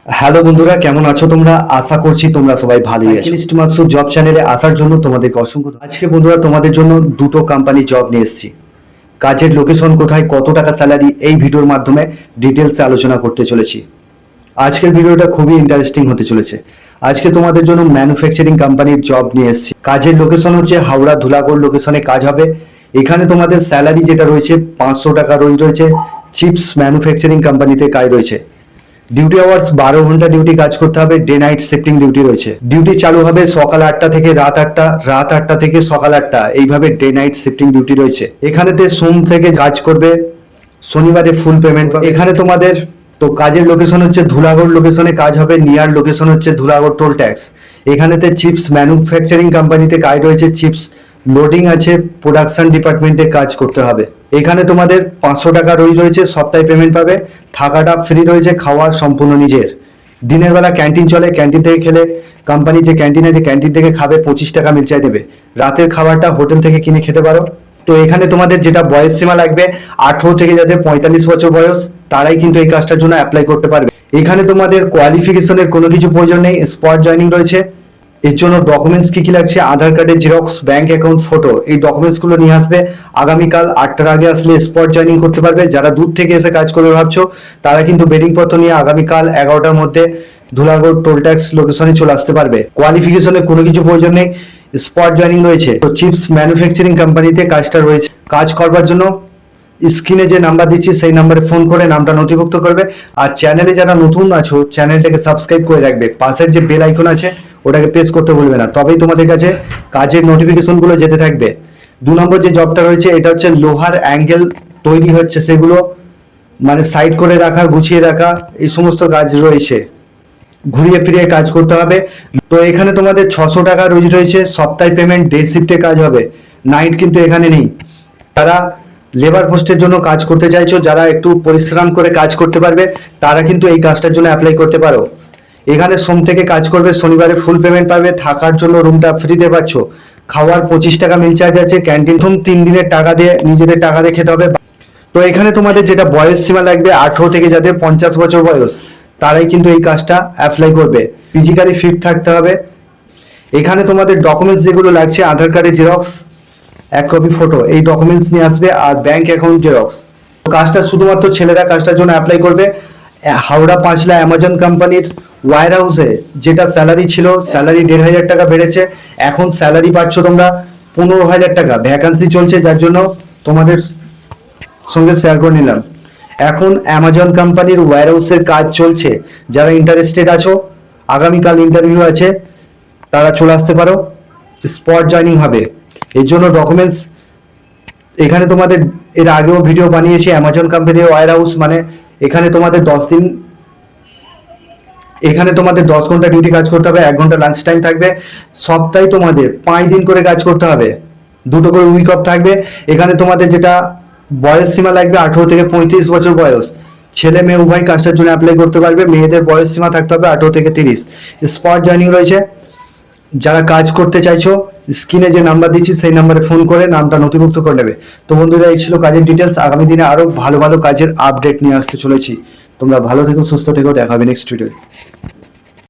Hello বন্ধুরা, কেমন আছো তোমরা? আশা করছি তোমরা সবাই ভালোই আছো। সাইকেলিস্ট মাকসুদ জব চ্যানেলে আসার জন্য তোমাদেরকে অসংখ্য আজকে বন্ধুরা তোমাদের জন্য দুটো কোম্পানি জব নিয়ে এসেছি। কাজের লোকেশন কোথায়, কত টাকা স্যালারি, এই ভিডিওর মাধ্যমে ডিটেলসে আলোচনা করতে চলেছি। আজকের ভিডিওটা খুবই ইন্টারেস্টিং হতে চলেছে। আজকে তোমাদের জন্য ম্যানুফ্যাকচারিং কোম্পানির জব নিয়ে এসেছি। কাজের লোকেশন হচ্ছে হাওড়া ধুলাগড় লোকেশনে কাজ হবে। এখানে তোমাদের স্যালারি যেটা রয়েছে 500 টাকা রয়েছে। চিপস ম্যানুফ্যাকচারিং কোম্পানিতে কাজ রয়েছে। ডিউটি আওয়ার্স 12 ঘন্টা ডিউটি কাজ করতে হবে। ডে নাইট শিফটিং ডিউটি রয়েছে। ডিউটি চালু হবে সকাল 8টা থেকে রাত 8টা, রাত 8টা থেকে সকাল 8টা, এইভাবে ডে নাইট শিফটিং ডিউটি রয়েছে। এখানেতে সোম থেকে কাজ করবে, শনিবারে ফুল পেমেন্ট পাবে। এখানে তোমাদের তো কাজের লোকেশন হচ্ছে ধুলাগড় লোকেশনে কাজ হবে। নিয়ার লোকেশন হচ্ছে ধুলাগড় টোল ট্যাক্স। এখানেতে চিপস ম্যানুফ্যাকচারিং কোম্পানিতে কাজ রয়েছে। চিপস লোডিং আছে, প্রোডাকশন ডিপার্টমেন্টে কাজ করতে হবে। এখানে তোমাদের 500 টাকা রয়েছে, সপ্তাহে পেমেন্ট পাবে। থাকাটা ফ্রি রয়েছে, খাওয়া সম্পূর্ণ নিজের। দিনের বেলা ক্যান্টিন চলে, ক্যান্টিন থেকে খেলে কোম্পানি যে ক্যান্টিন আছে ক্যান্টিন থেকে খাবে, 25 টাকা মিল চাই দেবে। রাতের খাবারটা হোটেল থেকে কিনে খেতে পারো। তো এখানে তোমাদের যেটা বয়স সীমা লাগবে, 18 থেকে যাদের 45 বছর বয়স তারাই কিন্তু এই কাজটার জন্য অ্যাপ্লাই করতে পারবে। এখানে তোমাদের কোয়ালিফিকেশনের কোনো কিছু প্রয়োজন নেই, স্পট জয়নিং রয়েছে। এর জন্য ডকুমেন্টস কি কি লাগছে, আধার কার্ডের জেরক্স, ব্যাংক অ্যাকাউন্ট, ফটো, এই ডকুমেন্টসগুলো নিয়ে আসবে। আগামীকাল 8টার আগে আসলে স্পট জয়নিং করতে পারবে। যারা দূর থেকে এসে কাজ করবে ভাবছো তারা কিন্তু বেডিং পত্র নিয়ে আগামীকাল 11টার মধ্যে ধুলাগড় টোল ট্যাক্স লোকেশনে চলে আসতে পারবে। কোয়ালিফিকেশনের কোনো কিছু প্রয়োজন নেই, স্পট জয়নিং রয়েছে। তো চিপস ম্যানুফ্যাকচারিং কোম্পানিতে কাজটা রয়েছে। কাজ করবার জন্য স্ক্রিনে যে নাম্বার দিচ্ছি সেই নাম্বারে ফোন করে নামটা নথিভুক্ত করবে। আর চ্যানেলে যারা নতুন আছো চ্যানেলটাকে সাবস্ক্রাইব করে রাখবে। পাশের যে বেল আইকন আছে ওটাকে প্রেস করতে ভুলবে না, তবেই তোমাদের কাছে কাজের নোটিফিকেশন গুলো যেতে থাকবে। 2 নম্বর যে জবটা রয়েছে এটা হচ্ছে লোহার অ্যাঙ্গেল তৈরি হচ্ছে, সেগুলো মানে সাইড করে রাখা, গুছিয়ে রাখা, এই সমস্ত কাজ রয়েছে। ঘুরিয়ে ফিরিয়ে কাজ করতে হবে। তো এখানে তোমাদের 600 টাকা রয়েছে, সপ্তাহে পেমেন্ট, ডে শিফটে কাজ হবে। নাইট কিন্তু এখানে নেই। তারা লেবার পোস্টের জন্য কাজ করতে চাইছো, যারা একটু পরিশ্রম করে কাজ করতে পারবে তারা কিন্তু এই কাজটার জন্য অ্যাপ্লাই করতে পারো। এখানে সোম থেকে কাজ করবে, শনিবারে ফুল পেমেন্ট পাবে। থাকার জন্য রুমটা ফ্রিতে পাচ্ছ। খাওয়ার 25 টাকা মিল চার্জ আছে। ক্যান্টিন 3 দিনের টাকা দিয়ে, নিজেদের টাকা দিয়ে খেতে হবে। তো এখানে তোমাদের যেটা বয়স সীমা লাগবে, 18 থেকে যাদের 50 বছর বয়স তারাই কিন্তু এই কাজটা অ্যাপ্লাই করবে। ফিজিক্যালি ফিট থাকতে হবে। এখানে তোমাদের ডকুমেন্টস যেগুলো লাগছে, আধার কার্ডের জেরক্স, 1 কপি ফটো, এই ডকুমেন্টস নিয়ে আসবে। আর ব্যাংক অ্যাকাউন্ট জেরক্স। কাজটা শুধুমাত্র ছেলেরা কাজটার জন্য অ্যাপ্লাই করবে। হাওড়া পাঁচলা অ্যামাজন কোম্পানির ওয়্যার হাউসে যেটা স্যালারি ছিল, স্যালারি 1500 টাকা বেড়েছে। এখন স্যালারি পাচ্ছ তোমরা 15,000 টাকা। ভ্যাকান্সি চলছে, যার জন্য তোমাদের সঙ্গে শেয়ার করে নিলাম। এখন অ্যামাজন কোম্পানির ওয়্যার হাউসের কাজ চলছে। যারা ইন্টারেস্টেড আছো, আগামীকাল ইন্টারভিউ আছে, তারা চলে আসতে পারো। স্পট জয়নিং হবে। এর জন্য ডকুমেন্টস এখানে তোমাদের এর আগেও ভিডিও বানিয়েছি। অ্যামাজন কোম্পানির ওয়্যার হাউস মানে এখানে তোমাদের 10 দিন, এখানে তোমাদের 10 ঘন্টা ডিউটি কাজ করতে হবে, 1 ঘন্টা লাঞ্চ টাইম থাকবে। সপ্তাহে তোমাদের 5 দিন করে কাজ করতে হবে, 2টো করে উইক অফ থাকবে। এখানে তোমাদের যেটা বয়স সীমা লাগবে, 18 থেকে 35 বছর বয়স। ছেলে মেয়ে উভয় কাজটার জন্য অ্যাপ্লাই করতে পারবে। মেয়েদের বয়স সীমা থাকতে হবে 18 থেকে 30। স্পট জয়নিং রয়েছে। যারা কাজ করতে চাইছো স্ক্রিনে যে নাম্বার দিচ্ছি সেই নাম্বারে ফোন করে নামটা নথিভুক্ত করে নেবে। তো বন্ধুরা, এই ছিল কাজের ডিটেলস। আগামী দিনে আরো ভালো ভালো কাজের আপডেট নিয়ে আসতে চলেছি। তোমরা ভালো থেকো, সুস্থ থেকো, দেখা হবে নেক্সট ভিডিও।